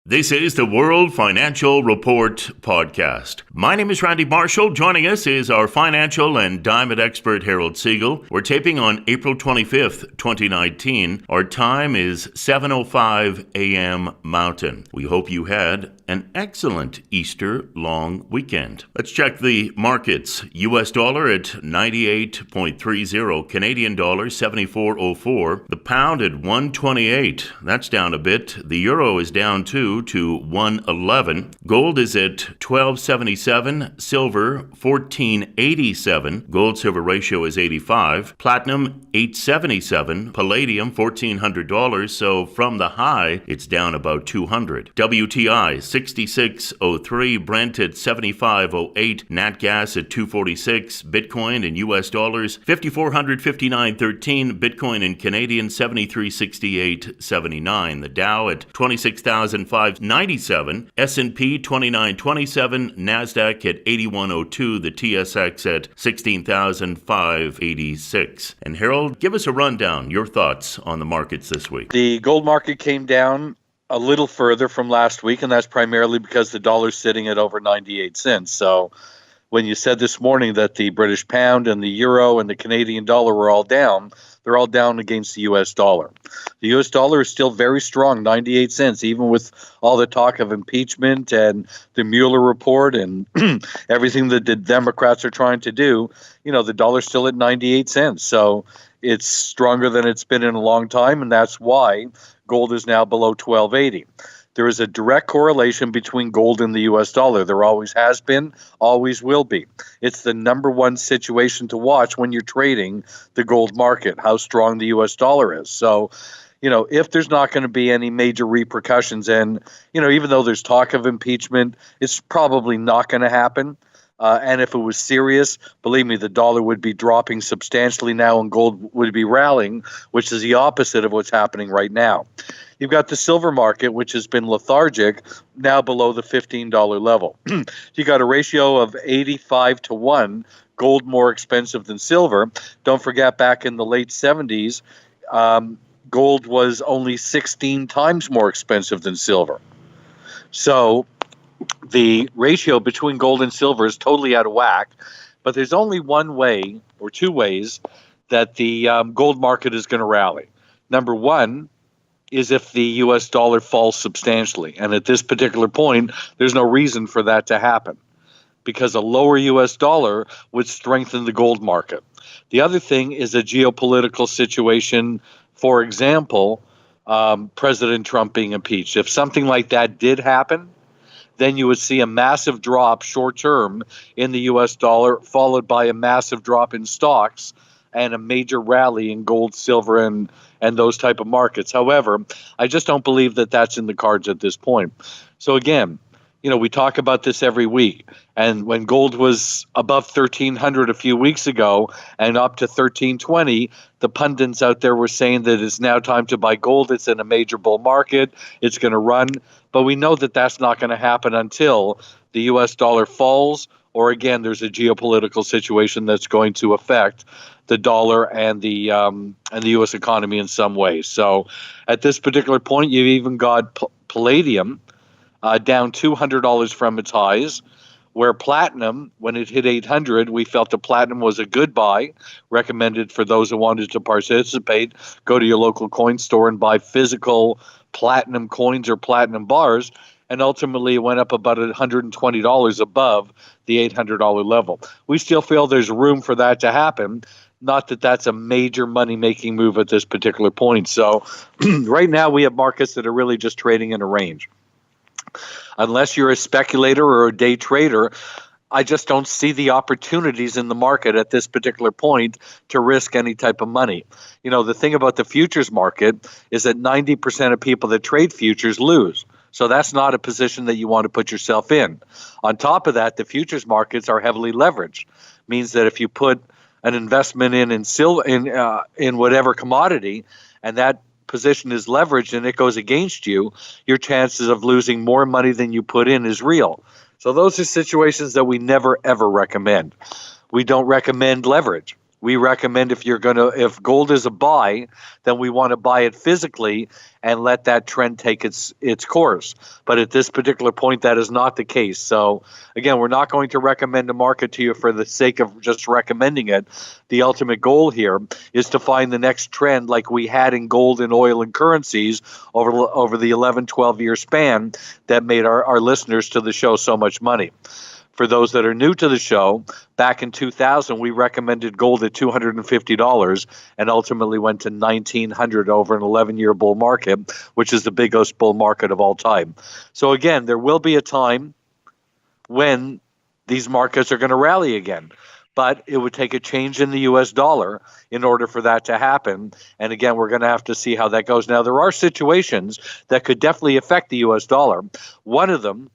This is the World Financial Report podcast. My name is Randy Marshall. Joining us is our financial and diamond expert, Harold Siegel. We're taping on April 25th, 2019. Our time is 7:05 a.m. Mountain. We hope you had an excellent Easter long weekend. Let's check the markets. U.S. dollar at 98.30. Canadian dollar 74.04. The pound at 128. That's down a bit. The euro is down too to 111. Gold is at 1277. Silver 1487. Gold silver ratio is 85. Platinum 877. Palladium $1,400. So from the high, it's down about 200. WTI 66.03. Brent at 75.08. Nat gas at 246. Bitcoin in U.S. dollars 5,459.13. Bitcoin in Canadian 73.68.79. The Dow at 26,597. S&P 29.27. Nasdaq at 81.02. The TSX at 16,586. And Harold, give us a rundown. Your thoughts on the markets this week. The gold market came down a little further from last week, and that's primarily because the dollar's sitting at over 98 cents. So when you said this morning that the British pound and the euro and the Canadian dollar were all down, they're all down against the U.S. dollar. The U.S. dollar is still very strong, 98 cents, even with all the talk of impeachment and the Mueller report and everything that the Democrats are trying to do. You know, the dollar's still at 98 cents. So it's stronger than it's been in a long time, and that's why gold is now below 1280. There is a direct correlation between gold and the U.S. dollar. There always has been, always will be. It's the number one situation to watch when you're trading the gold market, how strong the U.S. dollar is. So, you know, if there's not going to be any major repercussions, and, you know, even though there's talk of impeachment, it's probably not going to happen. And if it was serious, believe me, the dollar would be dropping substantially now and gold would be rallying, which is the opposite of what's happening right now. You've got the silver market, which has been lethargic, now below the $15 level. You got a ratio of 85 to 1, gold more expensive than silver. Don't forget, back in the late 70s, gold was only 16 times more expensive than silver. So the ratio between gold and silver is totally out of whack, but there's only one way or two ways that the gold market is going to rally. Number one is if the U.S. dollar falls substantially, and at this particular point, there's no reason for that to happen because a lower U.S. dollar would strengthen the gold market. The other thing is a geopolitical situation, for example, President Trump being impeached. If something like that did happen, then you would see a massive drop short-term in the U.S. dollar, followed by a massive drop in stocks and a major rally in gold, silver, and those type of markets. However, I just don't believe that that's in the cards at this point. So again, you know, we talk about this every week. And when gold was above 1,300 a few weeks ago and up to 1,320, the pundits out there were saying that it's now time to buy gold. It's in a major bull market. It's going to run. But we know that that's not going to happen until the U.S. dollar falls, or again, there's a geopolitical situation that's going to affect the dollar and the U.S. economy in some ways. So at this particular point, you've even got palladium down $200 from its highs, where platinum, when it hit 800, we felt the platinum was a good buy, recommended for those who wanted to participate. Go to your local coin store and buy physical platinum coins or platinum bars, and ultimately it went up about $120 above the $800 level. We still feel there's room for that to happen, not that that's a major money-making move at this particular point. So right now we have markets that are really just trading in a range. Unless you're a speculator or a day trader, I just don't see the opportunities in the market at this particular point to risk any type of money. You know, the thing about the futures market is that 90% of people that trade futures lose. So that's not a position that you want to put yourself in. On top of that, the futures markets are heavily leveraged. Means that if you put an investment in whatever commodity, and that position is leveraged and it goes against you, your chances of losing more money than you put in is real. So those are situations that we never, ever recommend. We don't recommend leverage. we recommend if gold is a buy, then we want to buy it physically and let that trend take its course. But at this particular point, that is not the case. So again, we're not going to recommend a market to you for the sake of just recommending it. The ultimate goal here is to find the next trend like we had in gold and oil and currencies over the 11, 12-year span that made our listeners to the show so much money. For those that are new to the show, back in 2000, we recommended gold at $250 and ultimately went to $1,900 over an 11-year bull market, which is the biggest bull market of all time. So again, there will be a time when these markets are going to rally again, but it would take a change in the U.S. dollar in order for that to happen. And again, we're going to have to see how that goes. Now, there are situations that could definitely affect the U.S. dollar. One of them,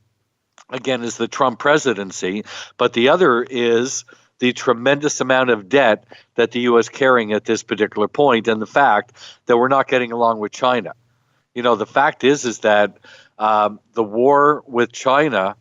again, is the Trump presidency, but the other is the tremendous amount of debt that the U.S. carrying at this particular point, and the fact that we're not getting along with China. The fact is that the war with China,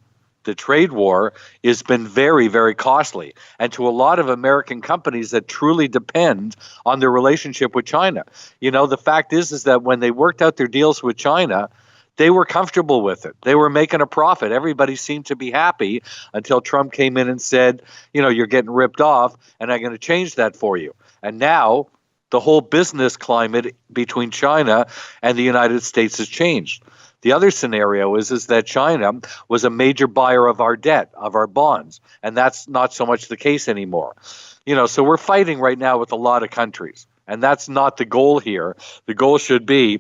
the trade war, has been very, very costly, and to a lot of American companies that truly depend on their relationship with China. The fact is that when they worked out their deals with China, they were comfortable with it. They were making a profit. Everybody seemed to be happy until Trump came in and said, you're getting ripped off, and I'm going to change that for you. And now the whole business climate between China and the United States has changed. The other scenario is that China was a major buyer of our debt, of our bonds, and that's not so much the case anymore. So we're fighting right now with a lot of countries, and that's not the goal here. The goal should be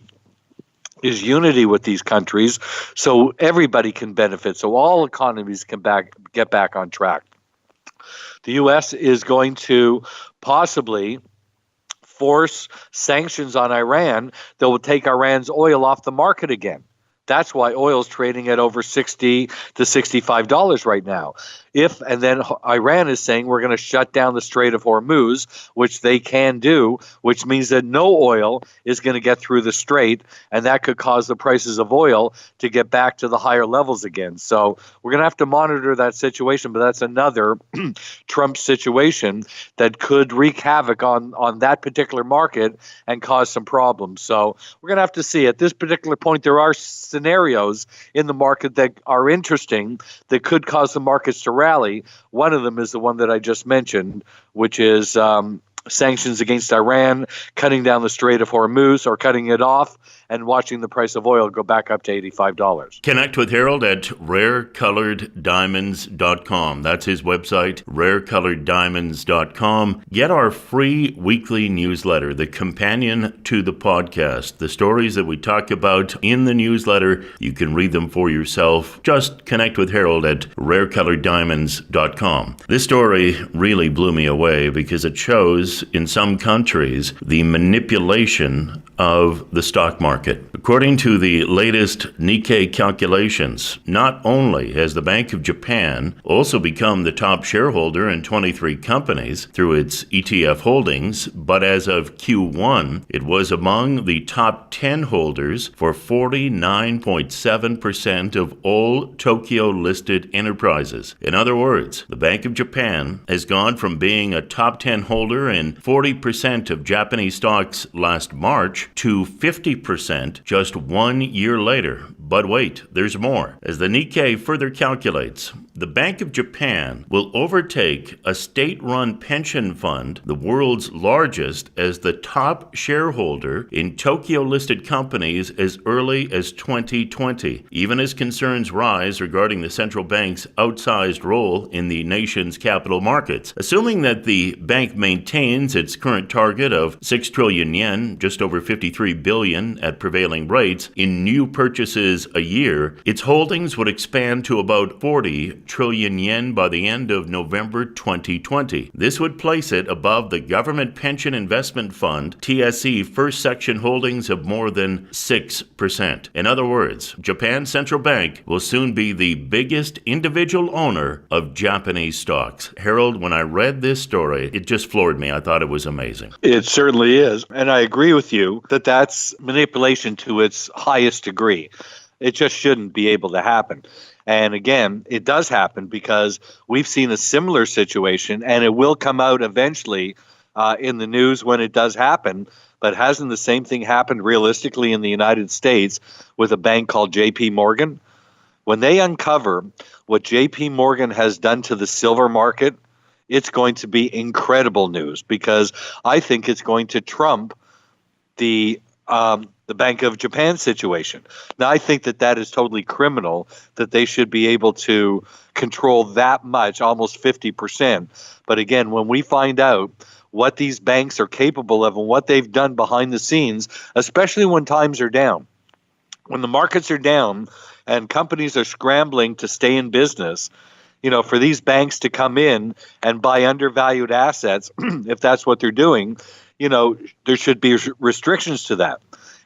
is unity with these countries so everybody can benefit, so all economies can get back on track. The U.S. is going to possibly force sanctions on Iran that will take Iran's oil off the market again. That's why oil is trading at over $60 to $65 right now. And then Iran is saying we're going to shut down the Strait of Hormuz, which they can do, which means that no oil is going to get through the strait, and that could cause the prices of oil to get back to the higher levels again. So we're going to have to monitor that situation, but that's another Trump situation that could wreak havoc on that particular market and cause some problems. So we're going to have to see. At this particular point, there are scenarios in the market that are interesting that could cause the markets to rally. One of them is the one that I just mentioned, which is sanctions against Iran, cutting down the Strait of Hormuz or cutting it off, and watching the price of oil go back up to $85. Connect with Harold at rarecoloreddiamonds.com. That's his website, rarecoloreddiamonds.com. Get our free weekly newsletter, the companion to the podcast. The stories that we talk about in the newsletter, you can read them for yourself. Just connect with Harold at rarecoloreddiamonds.com. This story really blew me away because it shows in some countries the manipulation of the stock market. According to the latest Nikkei calculations, not only has the Bank of Japan also become the top shareholder in 23 companies through its ETF holdings, but as of Q1, it was among the top 10 holders for 49.7% of all Tokyo-listed enterprises. In other words, the Bank of Japan has gone from being a top 10 holder in 40% of Japanese stocks last March to 50% just 1 year later. But wait, there's more. As the Nikkei further calculates, the Bank of Japan will overtake a state-run pension fund, the world's largest, as the top shareholder in Tokyo-listed companies as early as 2020, even as concerns rise regarding the central bank's outsized role in the nation's capital markets. Assuming that the bank maintains its current target of 6 trillion yen, just over 53 billion at prevailing rates, in new purchases a year, its holdings would expand to about 40 trillion yen by the end of November 2020. This would place it above the Government Pension Investment Fund, TSE, first section holdings of more than 6%. In other words, Japan's central bank will soon be the biggest individual owner of Japanese stocks. Harold, when I read this story, it just floored me. I thought it was amazing. It certainly is. And I agree with you that that's manipulation to its highest degree. It just shouldn't be able to happen. And again, it does happen because we've seen a similar situation, and it will come out eventually in the news when it does happen. But hasn't the same thing happened realistically in the United States with a bank called J.P. Morgan? When they uncover what J.P. Morgan has done to the silver market, it's going to be incredible news, because I think it's going to trump the Bank of Japan situation. Now, I think that is totally criminal, that they should be able to control that much, almost 50%. But again, when we find out what these banks are capable of and what they've done behind the scenes, especially when times are down, when the markets are down and companies are scrambling to stay in business, for these banks to come in and buy undervalued assets, if that's what they're doing, there should be restrictions to that.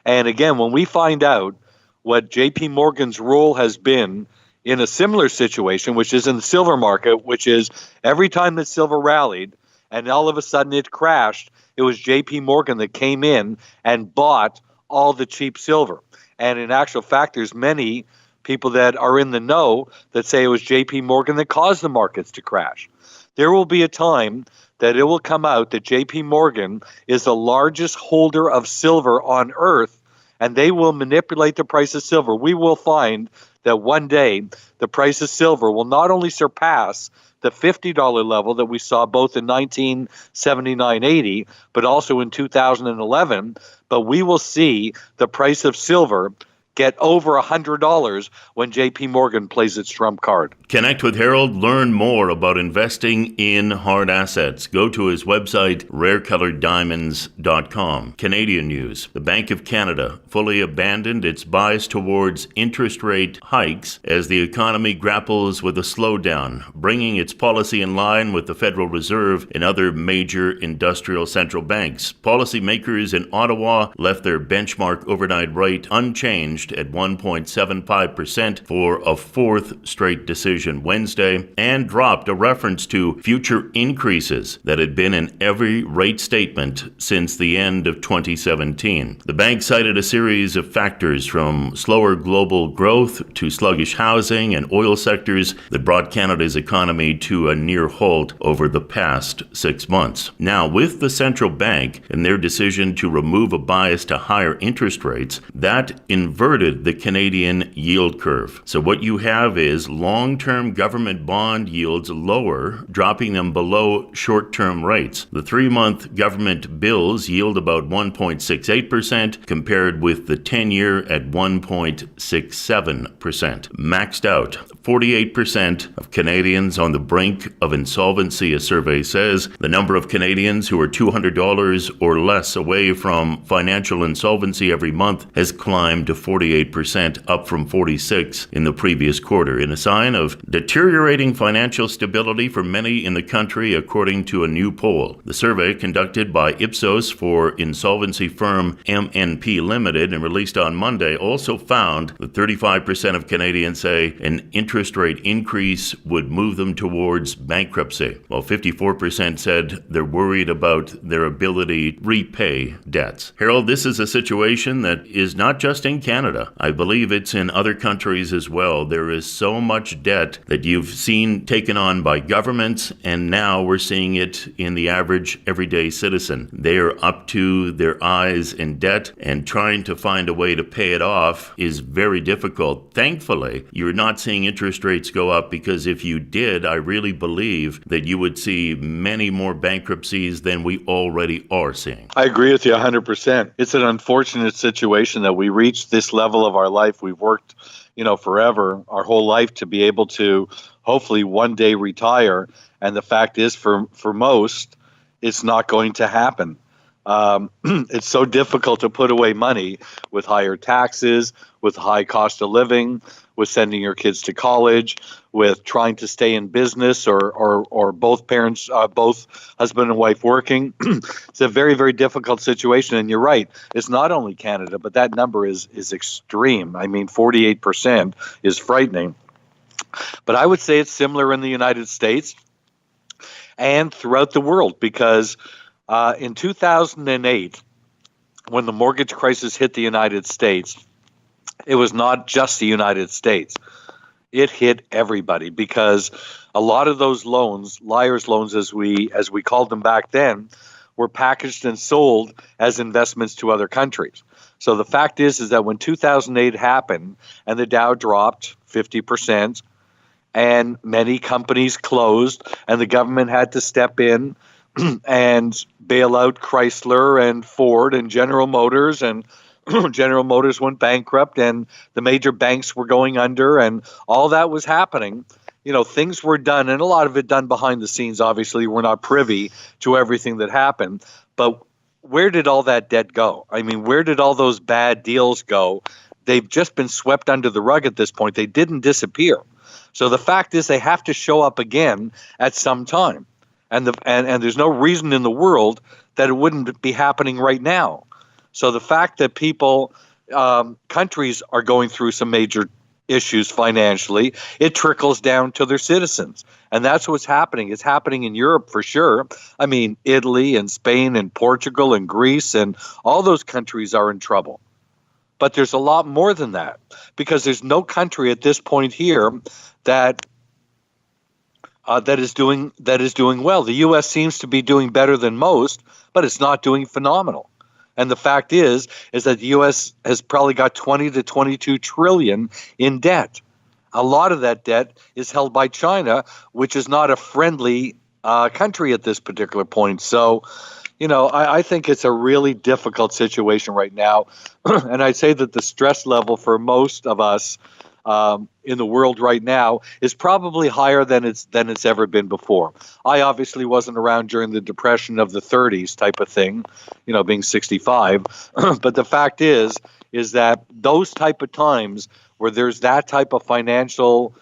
And again, when we find out what JP Morgan's role has been in a similar situation, which is in the silver market, which is every time that silver rallied and all of a sudden it crashed, it was JP Morgan that came in and bought all the cheap silver. And in actual fact, there's many people that are in the know that say it was JP Morgan that caused the markets to crash. There will be a time that it will come out that JP Morgan is the largest holder of silver on earth, and they will manipulate the price of silver. We will find that one day the price of silver will not only surpass the $50 level that we saw both in 1979-80, but also in 2011, but we will see the price of silver get over $100 when JP Morgan plays its trump card. Connect with Harold. Learn more about investing in hard assets. Go to his website, rarecoloreddiamonds.com. Canadian news. The Bank of Canada fully abandoned its bias towards interest rate hikes as the economy grapples with a slowdown, bringing its policy in line with the Federal Reserve and other major industrial central banks. Policymakers in Ottawa left their benchmark overnight rate unchanged at 1.75% for a fourth straight decision Wednesday, and dropped a reference to future increases that had been in every rate statement since the end of 2017. The bank cited a series of factors from slower global growth to sluggish housing and oil sectors that brought Canada's economy to a near halt over the past 6 months. Now, with the central bank and their decision to remove a bias to higher interest rates, that inverted the Canadian yield curve. So what you have is long-term government bond yields lower, dropping them below short-term rates. The 3-month government bills yield about 1.68%, compared with the 10-year at 1.67%. Maxed out. 48% of Canadians on the brink of insolvency, a survey says. The number of Canadians who are $200 or less away from financial insolvency every month has climbed to 48%, up from 46% in the previous quarter, in a sign of deteriorating financial stability for many in the country, according to a new poll. The survey, conducted by Ipsos for insolvency firm MNP Limited and released on Monday, also found that 35% of Canadians say an interest rate increase would move them towards bankruptcy, while 54% said they're worried about their ability to repay debts. Harold, this is a situation that is not just in Canada. I believe it's in other countries as well. There is so much debt that you've seen taken on by governments, and now we're seeing it in the average everyday citizen. They are up to their eyes in debt, and trying to find a way to pay it off is very difficult. Thankfully, you're not seeing interest rates go up, because if you did, I really believe that you would see many more bankruptcies than we already are seeing. I agree with you 100%. It's an unfortunate situation that we reach this level of our life. We've worked forever, our whole life, to be able to hopefully one day retire. And the fact is, for most, it's not going to happen. It's so difficult to put away money with higher taxes, with high cost of living, with sending your kids to college, with trying to stay in business, or both parents, both husband and wife working. It's a very, very difficult situation. And you're right, it's not only Canada, but that number is extreme. I mean, 48% is frightening. But I would say it's similar in the United States and throughout the world, because in 2008, when the mortgage crisis hit the United States, it was not just the United States. It hit everybody, because a lot of those loans, liar's loans as we called them back then, were packaged and sold as investments to other countries. So the fact is that when 2008 happened and the Dow dropped 50% and many companies closed and the government had to step in and bail out Chrysler and Ford and General Motors, and General Motors went bankrupt and the major banks were going under and all that was happening, things were done, and a lot of it done behind the scenes. Obviously, we're not privy to everything that happened, but where did all that debt go? I mean, where did all those bad deals go? They've just been swept under the rug at this point. They didn't disappear. So the fact is they have to show up again at some time. And there's no reason in the world that it wouldn't be happening right now. So the fact that countries are going through some major issues financially, it trickles down to their citizens. And that's what's happening. It's happening in Europe for sure. I mean, Italy and Spain and Portugal and Greece and all those countries are in trouble. But there's a lot more than that, because there's no country at this point here that is doing well. The U.S. seems to be doing better than most, but it's not doing phenomenal. And the fact is that the U.S. has probably got 20 to 22 trillion in debt. A lot of that debt is held by China, which is not a friendly country at this particular point. So, I think it's a really difficult situation right now. And I'd say that the stress level for most of us in the world right now is probably higher than it's ever been before. I obviously wasn't around during the Depression of the 30s type of thing, being 65. But the fact is that those type of times where there's that type of financial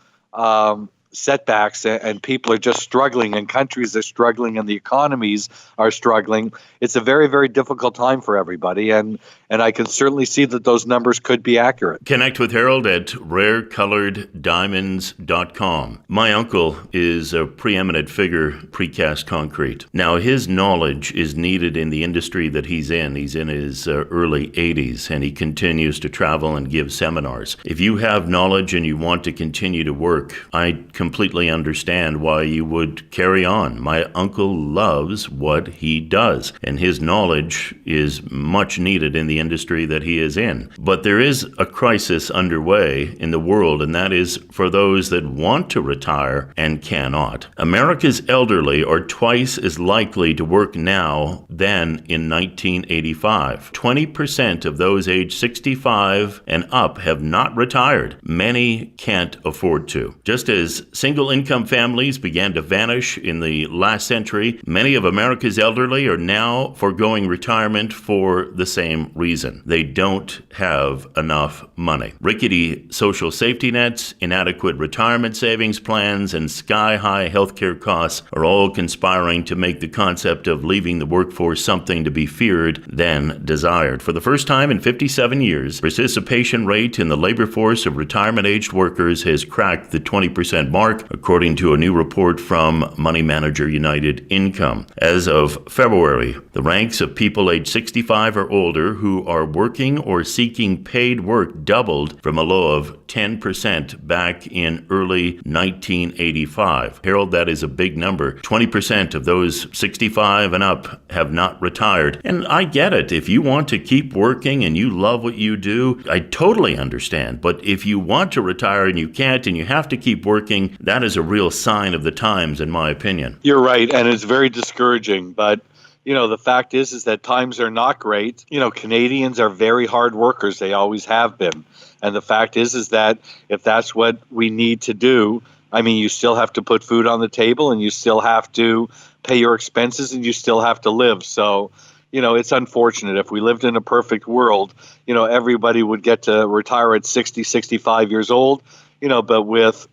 setbacks and people are just struggling and countries are struggling and the economies are struggling, it's a very, very difficult time for everybody. And I can certainly see that those numbers could be accurate. Connect with Harold at rarecoloreddiamonds.com. My uncle is a preeminent figure, precast concrete. Now, his knowledge is needed in the industry that he's in. He's in his early 80s, and he continues to travel and give seminars. If you have knowledge and you want to continue to work, I completely understand why you would carry on. My uncle loves what he does, and his knowledge is much needed in the industry that he is in. But there is a crisis underway in the world, and that is for those that want to retire and cannot. America's elderly are twice as likely to work now than in 1985. 20% of those aged 65 and up have not retired. Many can't afford to. Just as single income families began to vanish in the last century, many of America's elderly are now foregoing retirement for the same reason. They don't have enough money. Rickety social safety nets, inadequate retirement savings plans, and sky-high healthcare costs are all conspiring to make the concept of leaving the workforce something to be feared than desired. For the first time in 57 years, participation rate in the labor force of retirement-aged workers has cracked the 20% mark, according to a new report from Money Manager United Income. As of February, the ranks of people aged 65 or older who are working or seeking paid work doubled from a low of 10% back in early 1985. Harold, that is a big number. 20% of those 65 and up have not retired. And I get it. If you want to keep working and you love what you do, I totally understand. But if you want to retire and you can't and you have to keep working, that is a real sign of the times, in my opinion. You're right, and it's very discouraging. But the fact is that times are not great. Canadians are very hard workers. They always have been. And the fact is that if that's what we need to do, I mean, you still have to put food on the table and you still have to pay your expenses and you still have to live. So, it's unfortunate. If we lived in a perfect world, everybody would get to retire at 60, 65 years old, but with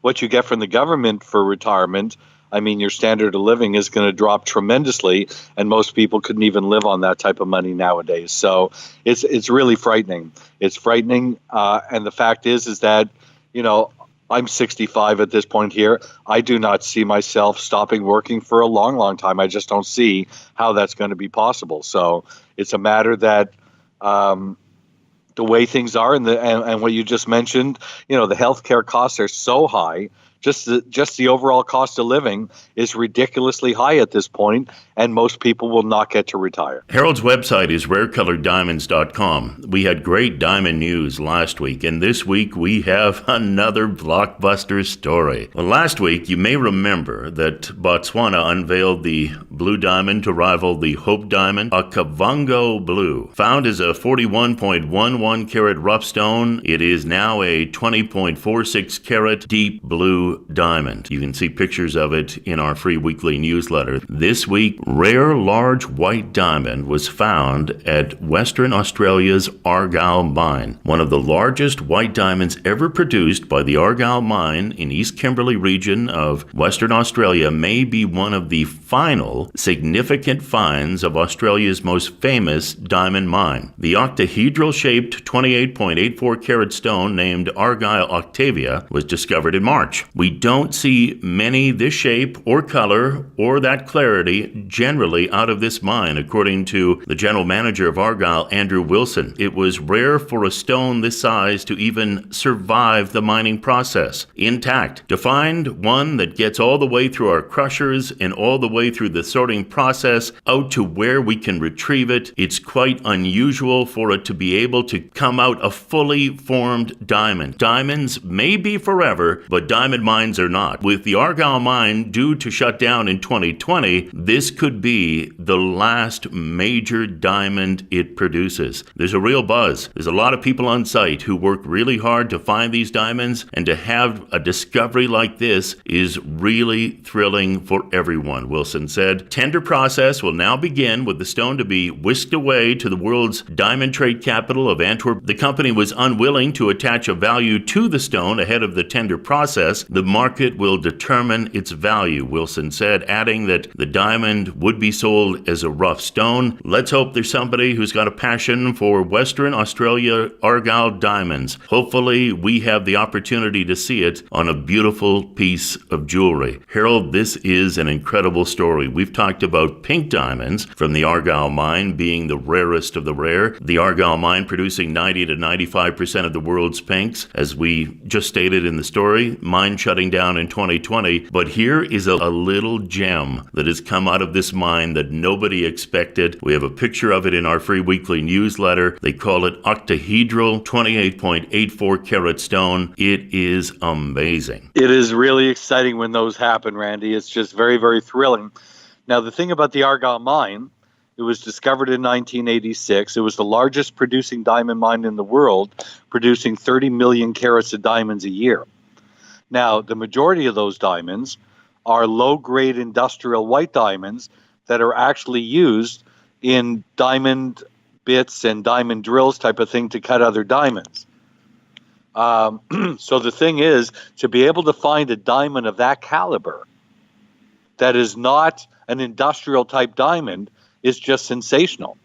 what you get from the government for retirement, I mean, your standard of living is going to drop tremendously, and most people couldn't even live on that type of money nowadays. So it's really frightening. It's frightening, and the fact is that, I'm 65 at this point here. I do not see myself stopping working for a long, long time. I just don't see how that's going to be possible. So it's a matter that the way things are and what you just mentioned, the healthcare costs are so high just the overall cost of living is ridiculously high at this point, and most people will not get to retire. Harold's website is rarecoloreddiamonds.com. We had great diamond news last week, and this week we have another blockbuster story. Well, last week you may remember that Botswana unveiled the blue diamond to rival the Hope diamond, a Kavango blue. Found as a 41.11 carat rough stone, it is now a 20.46 carat deep blue diamond. You can see pictures of it in our free weekly newsletter. This week, rare large white diamond was found at Western Australia's Argyle mine. One of the largest white diamonds ever produced by the Argyle mine in East Kimberley region of Western Australia may be one of the final significant finds of Australia's most famous diamond mine. The octahedral-shaped 28.84 carat stone named Argyle Octavia was discovered in March. We don't see many this shape or color or that clarity generally out of this mine, according to the general manager of Argyle, Andrew Wilson. It was rare for a stone this size to even survive the mining process intact. To find one that gets all the way through our crushers and all the way through the sorting process out to where we can retrieve it, it's quite unusual for it to be able to come out a fully formed diamond. Diamonds may be forever, but diamond mines are not. With the Argyle mine due to shut down in 2020, this could be the last major diamond it produces. There's a real buzz. There's a lot of people on site who work really hard to find these diamonds, and to have a discovery like this is really thrilling for everyone, Wilson said. Tender process will now begin with the stone to be whisked away to the world's diamond trade capital of Antwerp. The company was unwilling to attach a value to the stone ahead of the tender process. The market will determine its value, Wilson said, adding that the diamond would be sold as a rough stone. Let's hope there's somebody who's got a passion for Western Australia Argyle diamonds. Hopefully we have the opportunity to see it on a beautiful piece of jewelry. Harold, this is an incredible story. We've talked about pink diamonds from the Argyle mine being the rarest of the rare. The Argyle mine producing 90 to 95% of the world's pinks, as we just stated in the story. Mine shutting down in 2020. But here is a little gem that has come out of this mine that nobody expected. We have a picture of it in our free weekly newsletter. They call it octahedral 28.84 carat stone. It is amazing. It is really exciting when those happen, Randy. It's just very, very thrilling. Now, the thing about the Argyle mine, it was discovered in 1986. It was the largest producing diamond mine in the world, producing 30 million carats of diamonds a year. Now, the majority of those diamonds are low-grade industrial white diamonds that are actually used in diamond bits and diamond drills type of thing to cut other diamonds. So the thing is, to be able to find a diamond of that caliber that is not an industrial type diamond is just sensational.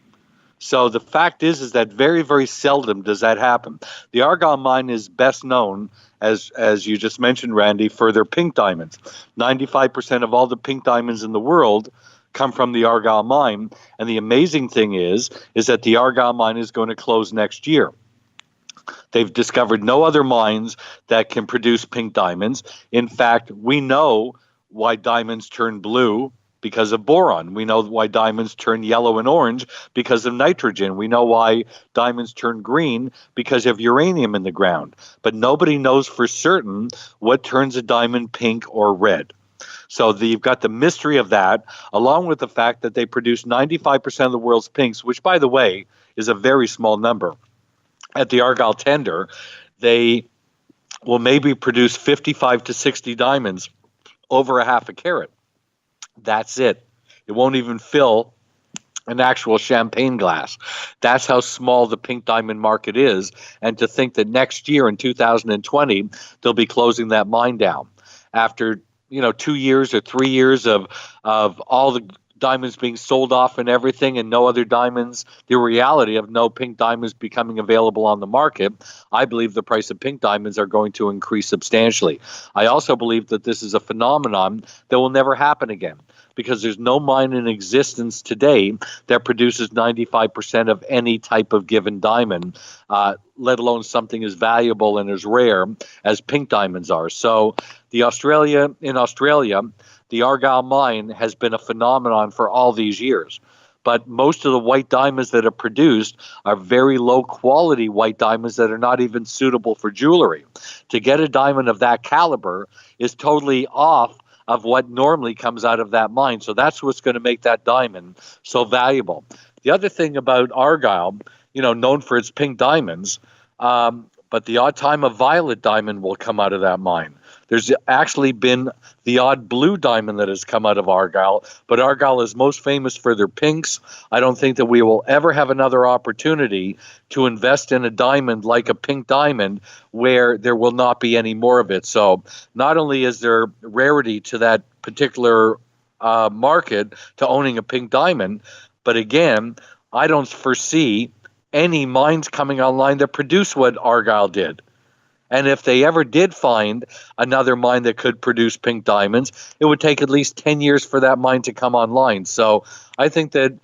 So the fact is that very, very seldom does that happen. The Argyle mine is best known, as you just mentioned, Randy, for their pink diamonds. 95% of all the pink diamonds in the world come from the Argyle mine. And the amazing thing is that the Argyle mine is going to close next year. They've discovered no other mines that can produce pink diamonds. In fact, we know why diamonds turn blue because of boron. We know why diamonds turn yellow and orange because of nitrogen. We know why diamonds turn green because of uranium in the ground. But nobody knows for certain what turns a diamond pink or red. So you've got the mystery of that, along with the fact that they produce 95% of the world's pinks, which, by the way, is a very small number. At the Argyle tender, they will maybe produce 55 to 60 diamonds over a half a carat. That's it. It won't even fill an actual champagne glass. That's how small the pink diamond market is. And to think that next year in 2020, they'll be closing that mine down after 2 years or 3 years of all the diamonds being sold off and everything, and no other diamonds, the reality of no pink diamonds becoming available on the market, I believe the price of pink diamonds are going to increase substantially. I also believe that this is a phenomenon that will never happen again. because there's no mine in existence today that produces 95% of any type of given diamond, let alone something as valuable and as rare as pink diamonds are. So in Australia, the Argyle mine has been a phenomenon for all these years. But most of the white diamonds that are produced are very low quality white diamonds that are not even suitable for jewelry. To get a diamond of that caliber is totally off of what normally comes out of that mine. So that's what's going to make that diamond so valuable. The other thing about Argyle, known for its pink diamonds, but the odd time a violet diamond will come out of that mine. There's actually been the odd blue diamond that has come out of Argyle, but Argyle is most famous for their pinks. I don't think that we will ever have another opportunity to invest in a diamond like a pink diamond where there will not be any more of it. So not only is there rarity to that particular market to owning a pink diamond, but again, I don't foresee any mines coming online that produce what Argyle did. And if they ever did find another mine that could produce pink diamonds, it would take at least 10 years for that mine to come online. So I think that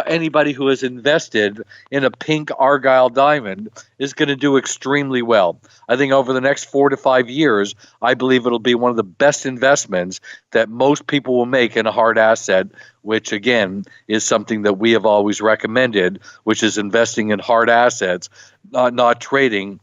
anybody who has invested in a pink Argyle diamond is going to do extremely well. I think over the next 4 to 5 years, I believe it'll be one of the best investments that most people will make in a hard asset, which again is something that we have always recommended, which is investing in hard assets, not trading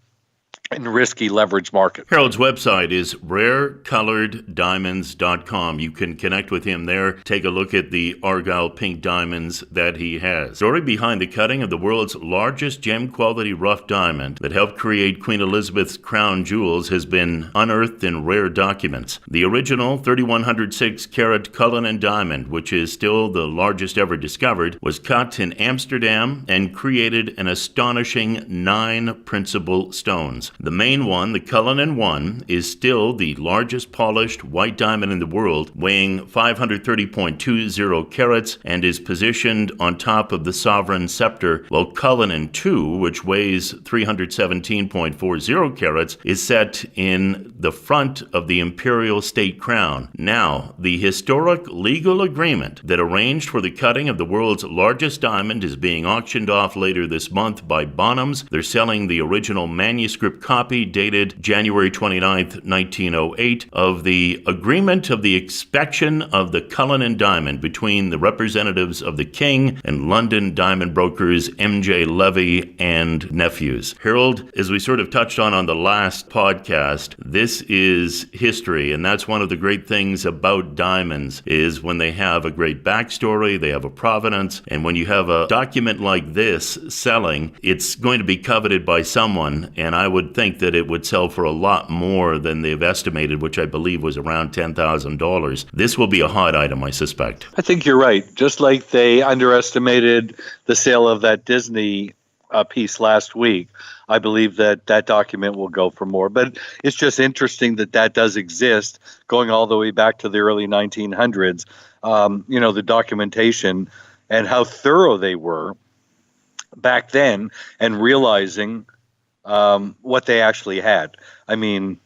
in risky leverage market. Harold's website is rarecoloreddiamonds.com. You can connect with him there. Take a look at the Argyle pink diamonds that he has. Story behind the cutting of the world's largest gem quality rough diamond that helped create Queen Elizabeth's crown jewels has been unearthed in rare documents. The original 3106 carat Cullinan diamond, which is still the largest ever discovered, was cut in Amsterdam and created an astonishing 9 principal stones. The main one, the Cullinan 1, is still the largest polished white diamond in the world, weighing 530.20 carats and is positioned on top of the sovereign scepter, while Cullinan 2, which weighs 317.40 carats, is set in the front of the imperial state crown. Now, the historic legal agreement that arranged for the cutting of the world's largest diamond is being auctioned off later this month by Bonhams. They're selling the original manuscript copy dated January 29th, 1908 of the agreement of the inspection of the Cullinan diamond between the representatives of the King and London diamond brokers M.J. Levy and Nephews. Harold, as we sort of touched on the last podcast, this is history, and that's one of the great things about diamonds is when they have a great backstory, they have a provenance, and when you have a document like this selling, it's going to be coveted by someone, and I would think that it would sell for a lot more than they've estimated, which I believe was around $10,000. This will be a hot item, I suspect. I think you're right. Just like they underestimated the sale of that Disney piece last week, I believe that document will go for more. But it's just interesting that does exist, going all the way back to the early 1900s. The documentation and how thorough they were back then, and realizing what they actually had. I mean,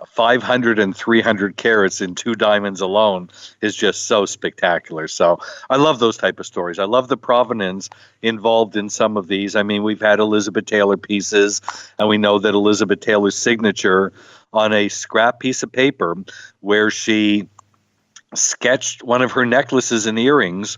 500 and 300 carats in 2 diamonds alone is just so spectacular. So I love those type of stories. I love the provenance involved in some of these. I mean, we've had Elizabeth Taylor pieces, and we know that Elizabeth Taylor's signature on a scrap piece of paper where she sketched one of her necklaces and earrings,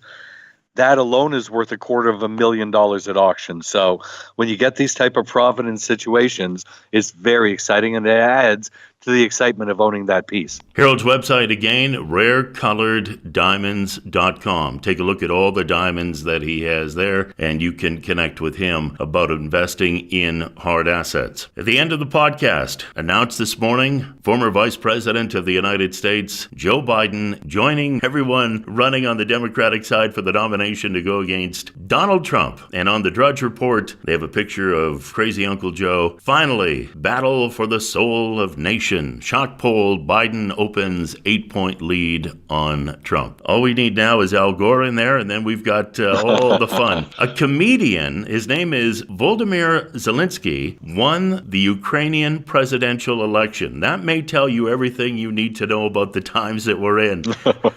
that alone is worth $250,000 at auction. So when you get these type of provenance situations, it's very exciting, and it adds to the excitement of owning that piece. Harold's website again, rarecoloreddiamonds.com. Take a look at all the diamonds that he has there, and you can connect with him about investing in hard assets. At the end of the podcast, announced this morning, former Vice President of the United States, Joe Biden, joining everyone running on the Democratic side for the nomination to go against Donald Trump. And on the Drudge Report, they have a picture of crazy Uncle Joe. Finally, battle for the soul of nations election. Shock poll, Biden opens 8-point lead on Trump. All we need now is Al Gore in there, and then we've got all the fun. A comedian, his name is Volodymyr Zelensky, won the Ukrainian presidential election. That may tell you everything you need to know about the times that we're in.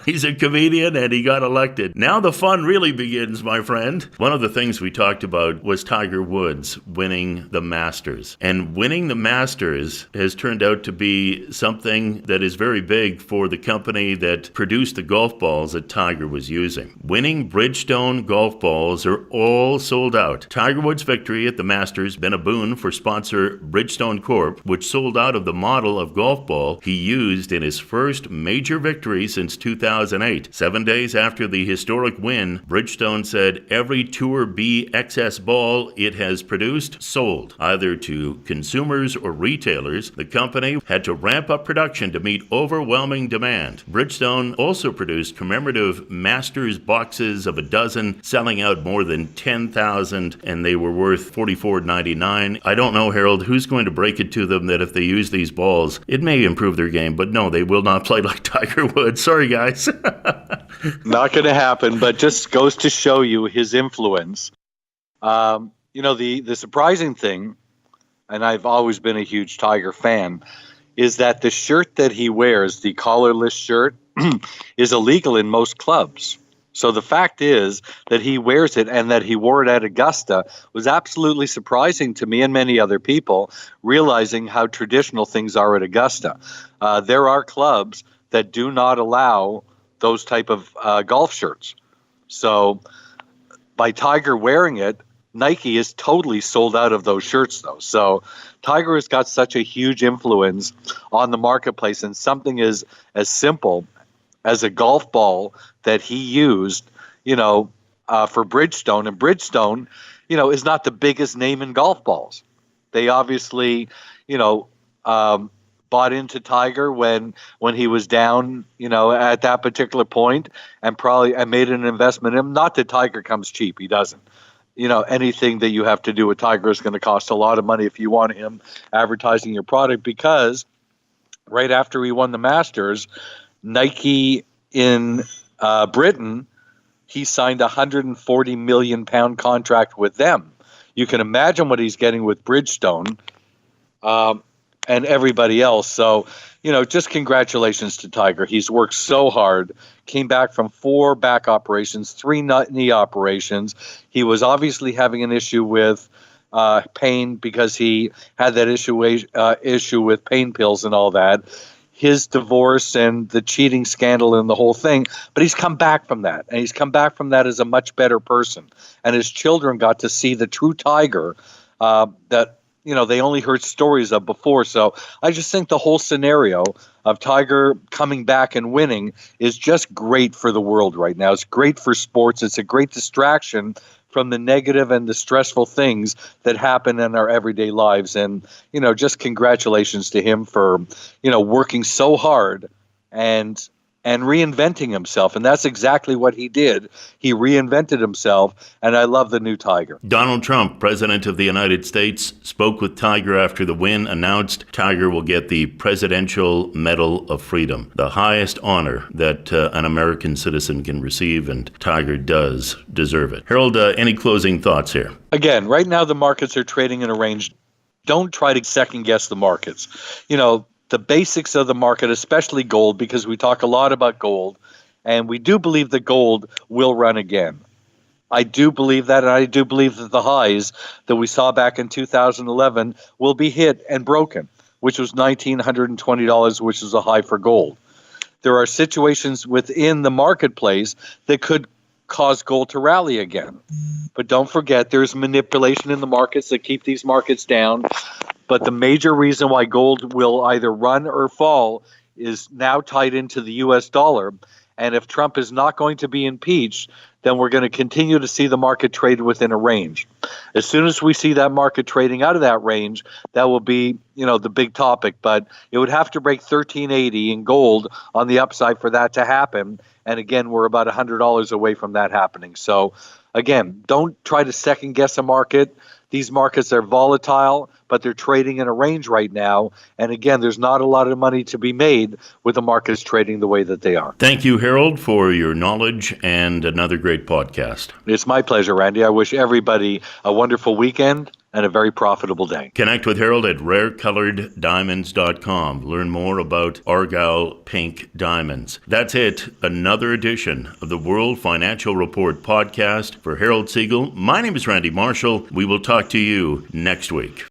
He's a comedian, and he got elected. Now the fun really begins, my friend. One of the things we talked about was Tiger Woods winning the Masters. And winning the Masters has turned out to be something that is very big for the company that produced the golf balls that Tiger was using. Winning Bridgestone golf balls are all sold out. Tiger Woods' victory at the Masters been a boon for sponsor Bridgestone Corp, which sold out of the model of golf ball he used in his first major victory since 2008. 7 days after the historic win, Bridgestone said every Tour B XS ball it has produced sold, either to consumers or retailers. The company had to ramp up production to meet overwhelming demand. Bridgestone also produced commemorative Masters boxes of a dozen, selling out more than 10,000, and they were worth $44.99. I don't know, Harold, who's going to break it to them that if they use these balls, it may improve their game, but no, they will not play like Tiger Woods. Sorry, guys. Not going to happen, but just goes to show you his influence. The surprising thing, and I've always been a huge Tiger fan, is that the shirt that he wears, the collarless shirt, is illegal in most clubs. So the fact is that he wears it and that he wore it at Augusta was absolutely surprising to me and many other people, realizing how traditional things are at Augusta. There are clubs that do not allow those type of golf shirts. So by Tiger wearing it, Nike is totally sold out of those shirts, though. So Tiger has got such a huge influence on the marketplace, and something as simple as a golf ball that he used, for Bridgestone. And Bridgestone, is not the biggest name in golf balls. They obviously, bought into Tiger when he was down, at that particular point, and made an investment in him. Not that Tiger comes cheap. He doesn't. Anything that you have to do with Tiger is going to cost a lot of money if you want him advertising your product, because right after he won the Masters, Nike in Britain, he signed a £140 million contract with them. You can imagine what he's getting with Bridgestone and everybody else. So, just congratulations to Tiger. He's worked so hard, came back from 4 back operations, 3 knee operations. He was obviously having an issue with pain because he had that issue with pain pills and all that. His divorce and the cheating scandal and the whole thing. But he's come back from that. And he's come back from that as a much better person. And his children got to see the true Tiger that they only heard stories of before. So I just think the whole scenario of Tiger coming back and winning is just great for the world right now. It's great for sports. It's a great distraction from the negative and the stressful things that happen in our everyday lives. And, just congratulations to him for, working so hard and reinventing himself. And that's exactly what he did. He reinvented himself, and I love the new Tiger. Donald Trump, President of the United States, spoke with Tiger after the win, announced Tiger will get the Presidential Medal of Freedom, the highest honor that an American citizen can receive, and Tiger does deserve it. Harold, any closing thoughts here? Again, right now the markets are trading in a range. Don't try to second guess the markets. The basics of the market, especially gold, because we talk a lot about gold, and we do believe that gold will run again. I do believe that, and I do believe that the highs that we saw back in 2011 will be hit and broken, which was $1,920, which is a high for gold. There are situations within the marketplace that could cause gold to rally again. But don't forget, there's manipulation in the markets that keep these markets down. But the major reason why gold will either run or fall is now tied into the U.S. dollar. And if Trump is not going to be impeached, then we're going to continue to see the market trade within a range. As soon as we see that market trading out of that range, that will be, the big topic. But it would have to break 1380 in gold on the upside for that to happen. And again, we're about $100 away from that happening. So again, don't try to second guess a market. these markets are volatile, but they're trading in a range right now. And again, there's not a lot of money to be made with the markets trading the way that they are. Thank you, Harold, for your knowledge and another great podcast. It's my pleasure, Randy. I wish everybody a wonderful weekend and a very profitable day. Connect with Harold at rarecoloreddiamonds.com. Learn more about Argyle Pink Diamonds. That's it. Another edition of the World Financial Report podcast. For Harold Siegel, my name is Randy Marshall. We will talk to you next week.